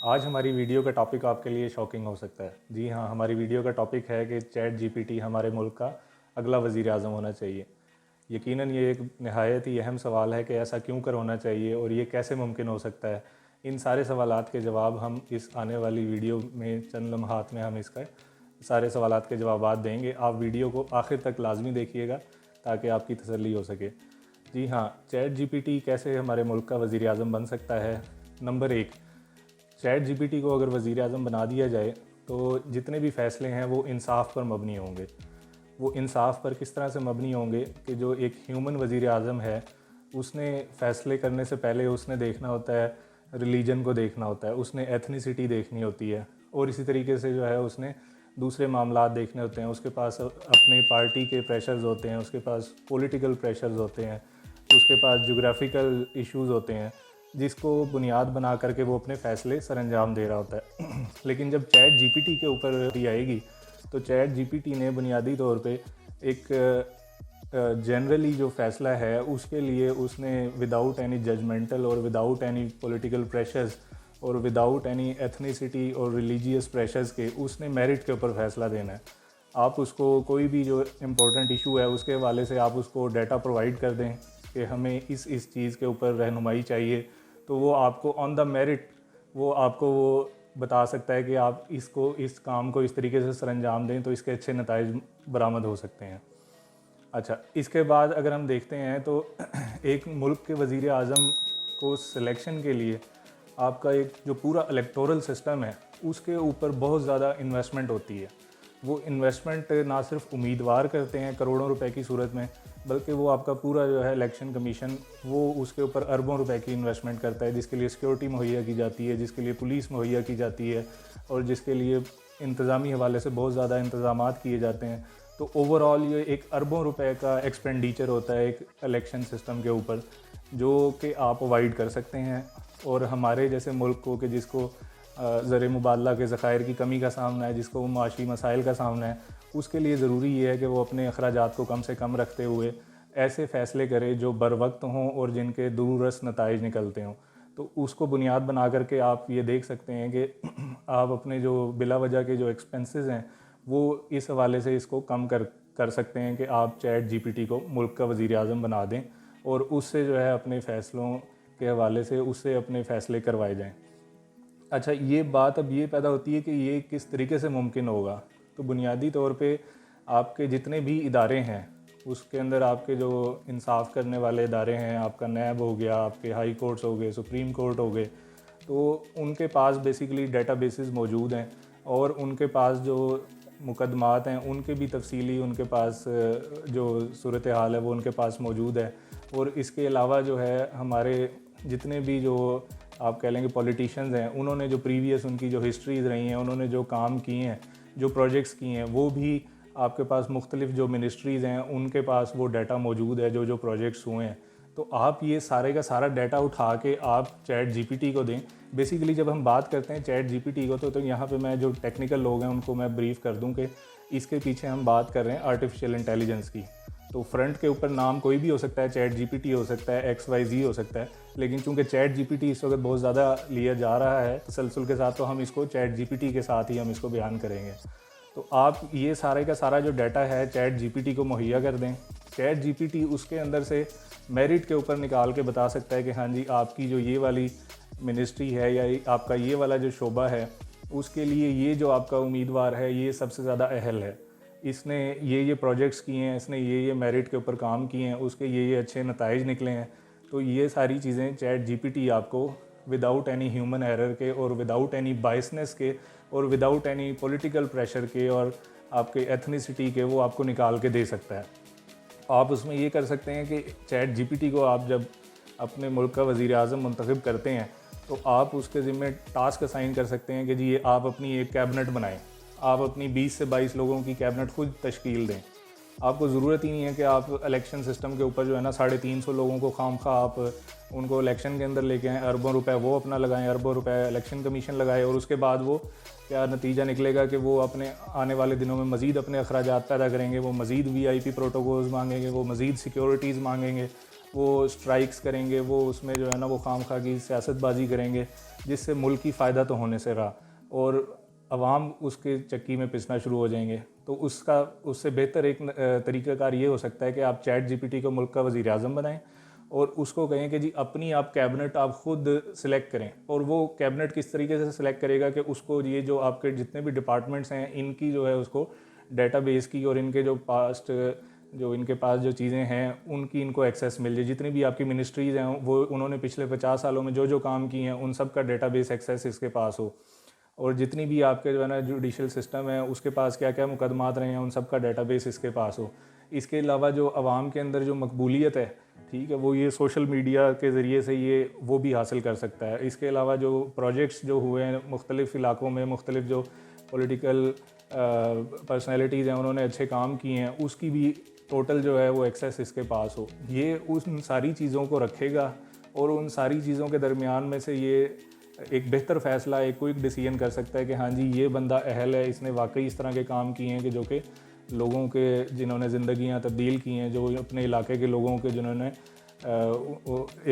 आज हमारी वीडियो का टॉपिक आपके लिए शॉकिंग हो सकता है। जी हाँ, हमारी वीडियो का टॉपिक है कि चैट जीपीटी हमारे मुल्क का अगला वज़ीर आज़म होना चाहिए। यकीनन ये एक नहायत ही अहम सवाल है कि ऐसा क्यों कर होना चाहिए और ये कैसे मुमकिन हो सकता है। इन सारे सवालात के जवाब हम इस आने वाली वीडियो में चंद लम्हात में हम इसका सारे सवालात के जवाबात देंगे। आप वीडियो को आखिर तक लाजमी देखिएगा ताकि आपकी तसल्ली हो सके। जी हाँ, चैट जीपीटी कैसे हमारे मुल्क का वज़ीर आज़म बन सकता है। नंबर 1, चैट जीपीटी को अगर वज़ीर आज़म बना दिया जाए तो जितने भी फ़ैसले हैं वो इंसाफ पर मबनी होंगे। वो इंसाफ पर किस तरह से मबनी होंगे कि जो एक ह्यूमन वज़ीर आज़म है उसने फ़ैसले करने से पहले उसने देखना होता है, रिलीजन को देखना होता है, उसने एथनिसिटी देखनी होती है और इसी तरीके से जो है उसने दूसरे मामलात देखने होते हैं। उसके पास अपने पार्टी के प्रेशर्स होते हैं, उसके पास पॉलिटिकल प्रेशर्स होते हैं, उसके पास जोग्राफ़िकल इश्यूज़ होते हैं जिसको बुनियाद बना करके वो अपने फ़ैसले सरअंजाम दे रहा होता है। लेकिन जब चैट जीपीटी के ऊपर भी आएगी तो चैट जीपीटी ने बुनियादी तौर पे एक जनरली जो फ़ैसला है उसके लिए उसने विदाउट एनी जजमेंटल और विदाउट एनी पॉलिटिकल प्रेशर्स और विदाउट एनी एथनिसिटी और रिलीजियस प्रेशर्स के उसने मेरिट के ऊपर फ़ैसला देना है। आप उसको कोई भी जो इम्पोर्टेंट इशू है उसके हवाले से आप उसको डाटा प्रोवाइड कर दें कि हमें इस चीज़ के ऊपर रहनुमाई चाहिए, तो वो आपको ऑन द मेरिट वो आपको वो बता सकता है कि आप इस काम को इस तरीके से सरअंजाम दें तो इसके अच्छे नताइज बरामद हो सकते हैं। अच्छा, इसके बाद अगर हम देखते हैं तो एक मुल्क के वज़ीर आज़म को सिलेक्शन के लिए आपका एक जो पूरा इलेक्टोरल सिस्टम है उसके ऊपर बहुत ज़्यादा इन्वेस्टमेंट होती है। वो इन्वेस्टमेंट ना सिर्फ उम्मीदवार करते हैं करोड़ों रुपए की सूरत में, बल्कि वो आपका पूरा जो है इलेक्शन कमीशन वो उसके ऊपर अरबों रुपए की इन्वेस्टमेंट करता है, जिसके लिए सिक्योरिटी मुहैया की जाती है, जिसके लिए पुलिस मुहैया की जाती है और जिसके लिए इंतज़ामी हवाले से बहुत ज़्यादा इंतज़ामात किए जाते हैं। तो ओवरऑल ये एक अरबों रुपए का एक्सपेंडिचर होता है एक इलेक्शन सिस्टम के ऊपर, जो कि आप अवॉइड कर सकते हैं। और हमारे जैसे मुल्क को कि जिसको ज़र मुबादला के ज़ख़ायर की कमी का सामना है, जिसको माशी मसाइल का सामना है, उसके लिए ज़रूरी ये है कि वो अपने अखराजात को कम से कम रखते हुए ऐसे फ़ैसले करे जो बर वक्त हों और जिनके दूररस नताइज निकलते हों। तो उसको बुनियाद बना करके आप ये देख सकते हैं कि आप अपने जो बिला वजह के जो एक्सपेंसेस हैं वो इस हवाले से इसको कम कर सकते हैं कि आप चैट जीपीटी को मुल्क का वज़ीर आज़म बना दें और उससे जो है अपने फ़ैसलों के हवाले से उससे अपने फ़ैसले करवाए जाएँ। अच्छा, ये बात अब ये पैदा होती है कि ये किस तरीके से मुमकिन होगा। तो बुनियादी तौर पे आपके जितने भी इदारे हैं उसके अंदर आपके जो इंसाफ करने वाले इदारे हैं, आपका नैब हो गया, आपके हाई कोर्ट्स हो गए, सुप्रीम कोर्ट हो गए, तो उनके पास बेसिकली डेटाबेसेस मौजूद हैं और उनके पास जो मुकदमात हैं उनके भी तफसीली उनके पास जो सूरत हाल है वो उनके पास मौजूद है। और इसके अलावा जो है हमारे जितने भी जो आप कह लेंगे पॉलिटिशियंस हैं, उन्होंने जो प्रीवियस उनकी जो हिस्ट्रीज़ रही हैं, उन्होंने जो काम किए हैं, जो प्रोजेक्ट्स किए हैं, वो भी आपके पास मुख्तलिफ़ जो मिनिस्ट्रीज़ हैं उनके पास वो डाटा मौजूद है जो जो प्रोजेक्ट्स हुए हैं। तो आप ये सारे का सारा डाटा उठा के आप चैट जीपीटी को दें। बेसिकली जब हम बात करते हैं चैट जीपीटी को तो यहाँ पे मैं जो टेक्निकल लोग हैं उनको मैं ब्रीफ कर दूं कि इसके पीछे हम बात कर रहे हैं आर्टिफिशियल इंटेलिजेंस की। तो फ्रंट के ऊपर नाम कोई भी हो सकता है, चैट जीपीटी हो सकता है, XYZ हो सकता है, लेकिन चूंकि चैट जीपीटी इस वक्त बहुत ज़्यादा लिया जा रहा है तसलसल के साथ, तो हम इसको चैट जीपीटी के साथ ही हम इसको बयान करेंगे। तो आप ये सारे का सारा जो डाटा है चैट जीपीटी को मुहैया कर दें। चैट जीपीटी उसके अंदर से मेरिट के ऊपर निकाल के बता सकता है कि हाँ जी, आपकी जो ये वाली मिनिस्ट्री है या आपका ये वाला जो शोबा है उसके लिए ये जो आपका उम्मीदवार है ये सबसे ज़्यादा अहल है, इसने ये प्रोजेक्ट्स किए हैं, इसने ये मेरिट के ऊपर काम किए हैं, उसके ये अच्छे नताइज निकले हैं। तो ये सारी चीज़ें चैट जीपीटी आपको विदाउट एनी ह्यूमन एरर के और विदाउट एनी बायसनेस के और विदाउट एनी पॉलिटिकल प्रेशर के और आपके एथनिसिटी के वो आपको निकाल के दे सकता है। आप उसमें ये कर सकते हैं कि चैट जीपीटी को आप जब अपने मुल्क का वज़ीर आज़म मुंतखब करते हैं तो आप उसके ज़िम्मे टास्क असाइन कर सकते हैं कि जी ये आप अपनी एक कैबिनेट बनाएं, आप अपनी 20 से 22 लोगों की कैबिनेट खुद तश्कील दें। आपको ज़रूरत ही नहीं है कि आप इलेक्शन सिस्टम के ऊपर जो है ना 350 लोगों को खामखा आप उनको इलेक्शन के अंदर लेके आएँ, अरबों रुपए वो अपना लगाएं, अरबों रुपए इलेक्शन कमीशन लगाए और उसके बाद वो क्या नतीजा निकलेगा कि वो अपने आने वाले दिनों में मज़ीद अपने अखराजात पैदा करेंगे, वो मज़ीद VIP प्रोटोकॉल्स मांगेंगे, वो मज़ीद सिक्योरिटीज़ मांगेंगे, वो स्ट्राइक्स करेंगे, वो उसमें जो है ना वो खामखा की सियासतबाजी करेंगे, जिससे मुल्क की फ़ायदा तो होने से रहा और अवाम उसके चक्की में पिसना शुरू हो जाएंगे। तो उससे बेहतर एक तरीक़ाकार ये हो सकता है कि आप चैट जीपीटी को मुल्क का वज़ीर आज़म बनाएं और उसको कहें कि जी अपनी आप कैबिनेट आप ख़ुद सिलेक्ट करें। और वो कैबिनेट किस तरीके से सिलेक्ट करेगा कि उसको ये जो आपके जितने भी डिपार्टमेंट्स हैं इनकी जो है उसको डेटाबेस की और इनके जो इनके पास जो चीज़ें हैं उनकी इनको एक्सेस मिल जाए। जितनी भी आपकी मिनिस्ट्रीज़ हैं वो उन्होंने पिछले 50 सालों में जो जो काम किए हैं उन सब का डेटाबेस एक्सेस इसके पास हो। और जितनी भी आपके जो है ना जुडिशल सिस्टम है उसके पास क्या क्या मुकदमात रहे हैं उन सब का डेटाबेस इसके पास हो। इसके अलावा जो आवाम के अंदर जो मकबूलियत है, ठीक है, वो ये सोशल मीडिया के ज़रिए से ये वो भी हासिल कर सकता है। इसके अलावा जो प्रोजेक्ट्स जो हुए हैं मुख्तलिफ़ इलाकों में, मुख्तलिफ़ जो पॉलिटिकल पर्सनैलिटीज़ हैं उन्होंने अच्छे काम किए हैं, उसकी भी टोटल जो है वो एक्सेस इसके पास हो। ये उन सारी चीज़ों को रखेगा और उन सारी चीज़ों के दरमियान में से ये एक बेहतर फ़ैसला, एक क्विक डिसीजन कर सकता है कि हाँ जी ये बंदा अहल है, इसने वाकई इस तरह के काम किए हैं कि जो कि लोगों के जिन्होंने ज़िंदगियां तब्दील की हैं, जो अपने इलाके के लोगों के जिन्होंने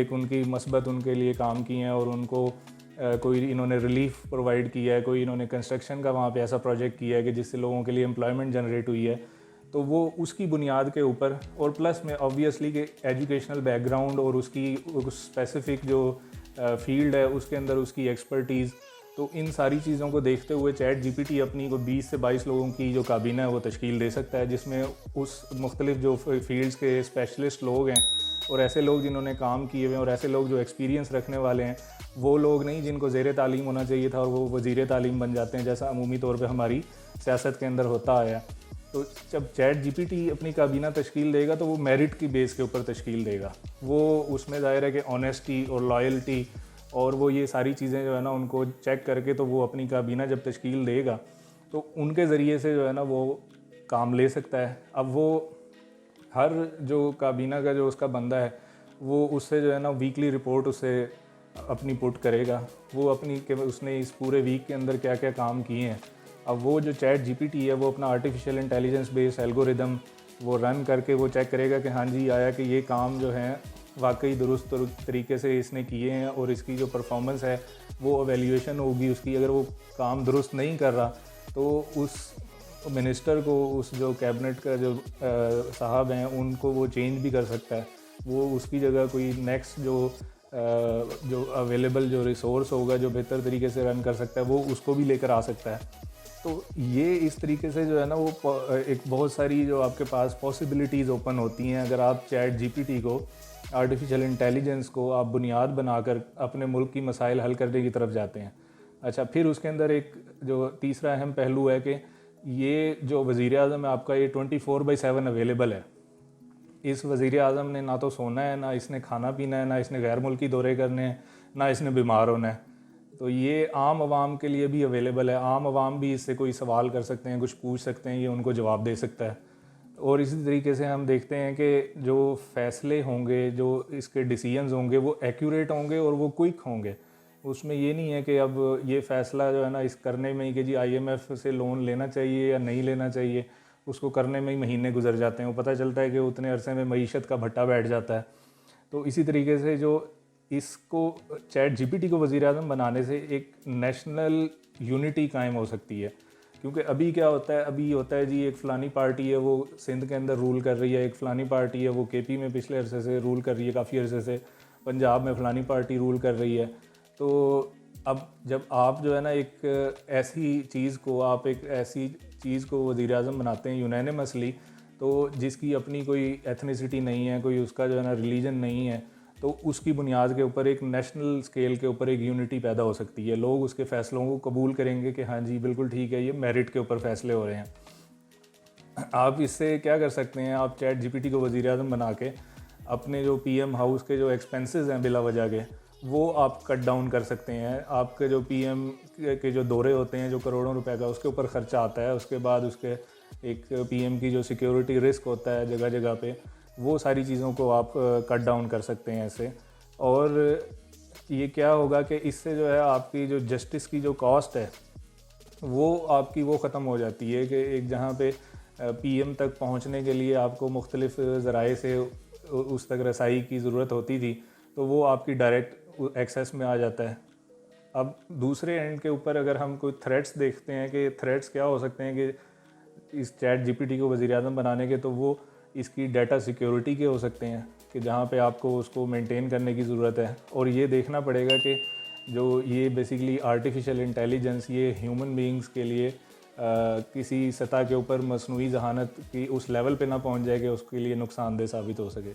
एक उनकी मस्बत उनके लिए काम किए हैं और उनको कोई इन्होंने रिलीफ प्रोवाइड किया है, कोई इन्होंने कंस्ट्रक्शन का वहाँ पे ऐसा प्रोजेक्ट किया है कि जिससे लोगों के लिए एम्प्लॉयमेंट जनरेट हुई है। तो वो उसकी बुनियाद के ऊपर और प्लस में ऑब्वियसली कि एजुकेशनल बैकग्राउंड और उसकी स्पेसिफ़िक जो फील्ड है उसके अंदर उसकी एक्सपर्टीज़, तो इन सारी चीज़ों को देखते हुए चैट जीपीटी अपनी को 20 से 22 लोगों की जो काबीना है वो तश्कील दे सकता है, जिसमें उस मुख्तलिफ जो फील्ड्स के स्पेशलिस्ट लोग हैं और ऐसे लोग जिन्होंने काम किए हुए हैं और ऐसे लोग जो एक्सपीरियंस रखने वाले हैं, वो लोग नहीं जिनको ज़ेर तालीम होना चाहिए था और वो वज़ीर तालीम बन जाते हैं, जैसा अमूमी तौर पर हमारी सियासत के अंदर होता आया। तो जब चैट जीपीटी अपनी काबीना तश्कील देगा तो वो मेरिट की बेस के ऊपर तश्कील देगा। वो उसमें ज़ाहिर है कि ऑनेस्टी और लॉयल्टी और वो ये सारी चीज़ें जो है ना उनको चेक करके तो वो अपनी काबीना जब तश्कील देगा तो उनके ज़रिए से जो है ना वो काम ले सकता है। अब वो हर जो काबीना का जो उसका बंदा है वो उससे जो है ना वीकली रिपोर्ट उससे अपनी पुट करेगा, वो अपनी कि उसने इस पूरे वीक के अंदर क्या क्या काम किए हैं। अब वो जो चैट जीपीटी है वो अपना आर्टिफिशियल इंटेलिजेंस बेस्ड एल्गोरिदम वो रन करके वो चेक करेगा कि हाँ जी आया कि ये काम जो है वाकई दुरुस्त तरीके से इसने किए हैं और इसकी जो परफॉर्मेंस है वो एवेल्यूएशन होगी उसकी। अगर वो काम दुरुस्त नहीं कर रहा तो उस मिनिस्टर को, उस जो कैबिनेट का जो साहब हैं उनको वो चेंज भी कर सकता है। वो उसकी जगह कोई नेक्स्ट जो अवेलेबल जो रिसोर्स होगा जो बेहतर तरीके से रन कर सकता है वो उसको भी लेकर आ सकता है। तो ये इस तरीके से जो है ना वो एक बहुत सारी जो आपके पास पॉसिबिलिटीज़ ओपन होती हैं अगर आप चैट जीपीटी को, आर्टिफिशियल इंटेलिजेंस को आप बुनियाद बनाकर अपने मुल्क की मसाइल हल करने की तरफ जाते हैं। अच्छा, फिर उसके अंदर एक जो तीसरा अहम पहलू है कि ये जो वज़ीर आज़म है आपका ये 24/7 अवेलेबल है। इस वज़ीर आज़म ने ना तो सोना है, ना इसने खाना पीना है, ना इसने गैर मुल्की दौरे करने हैं, ना इसने बीमार होना है। तो ये आम आवाम के लिए भी अवेलेबल है। आम आवाम भी इससे कोई सवाल कर सकते हैं, कुछ पूछ सकते हैं, ये उनको जवाब दे सकता है। और इसी तरीके से हम देखते हैं कि जो फ़ैसले होंगे, जो इसके डिसीजंस होंगे वो एक्यूरेट होंगे और वो क्विक होंगे। उसमें ये नहीं है कि अब ये फ़ैसला जो है ना इस करने में ही कि जी आईएमएफ से लोन लेना चाहिए या नहीं लेना चाहिए, उसको करने में ही महीने गुजर जाते हैं। वो पता चलता है कि उतने अरसे में मईशत का भट्टा बैठ जाता है। तो इसी तरीके से जो इसको चैट जीपीटी को वज़ीर आज़म बनाने से एक नेशनल यूनिटी कायम हो सकती है। क्योंकि अभी क्या होता है, अभी होता है जी एक फ़लानी पार्टी है वो सिंध के अंदर रूल कर रही है, एक फ़लानी पार्टी है वो केपी में पिछले अरसे से रूल कर रही है, काफ़ी अरसे से पंजाब में फ़लानी पार्टी रूल कर रही है। तो अब जब आप जो है ना एक ऐसी चीज़ को वज़ीर आज़म बनाते हैं यूनानिमसली, तो जिसकी अपनी कोई एथनिसिटी नहीं है, कोई उसका जो है ना रिलीजन नहीं है, तो उसकी बुनियाद के ऊपर एक नेशनल स्केल के ऊपर एक यूनिटी पैदा हो सकती है। लोग उसके फ़ैसलों को कबूल करेंगे कि हाँ जी बिल्कुल ठीक है, ये मेरिट के ऊपर फ़ैसले हो रहे हैं। आप इससे क्या कर सकते हैं, आप चैट जीपीटी को वज़ीर आज़म बना के अपने जो पीएम हाउस के जो एक्सपेंसेस हैं बिला वजह के, वो आप कट डाउन कर सकते हैं। आपके जो पीएम के जो दौरे होते हैं जो करोड़ों रुपए का उसके ऊपर ख़र्चा आता है, उसके बाद उसके एक पीएम की जो सिक्योरिटी रिस्क होता है जगह जगह पे, वो सारी चीज़ों को आप कट डाउन कर सकते हैं ऐसे। और ये क्या होगा कि इससे जो है आपकी जो जस्टिस की जो कॉस्ट है वो आपकी वो ख़त्म हो जाती है कि एक जहाँ पे पीएम तक पहुँचने के लिए आपको मुख्तलिफ़ ज़राए से उस तक रसाई की ज़रूरत होती थी, तो वो आपकी डायरेक्ट एक्सेस में आ जाता है। अब दूसरे एंड के ऊपर अगर हम कोई थ्रेट्स देखते हैं कि थ्रेट्स क्या हो सकते हैं कि इस चैट जीपीटी को वज़ीर-ए-आज़म बनाने के, तो वो इसकी डाटा सिक्योरिटी के हो सकते हैं कि जहाँ पे आपको उसको मेंटेन करने की ज़रूरत है। और ये देखना पड़ेगा कि जो ये बेसिकली आर्टिफिशियल इंटेलिजेंस ये ह्यूमन बीइंग्स के लिए किसी सतह के ऊपर मसनूई ज़हानत की उस लेवल पे ना पहुँच जाए कि उसके लिए नुकसानदेह साबित हो सके।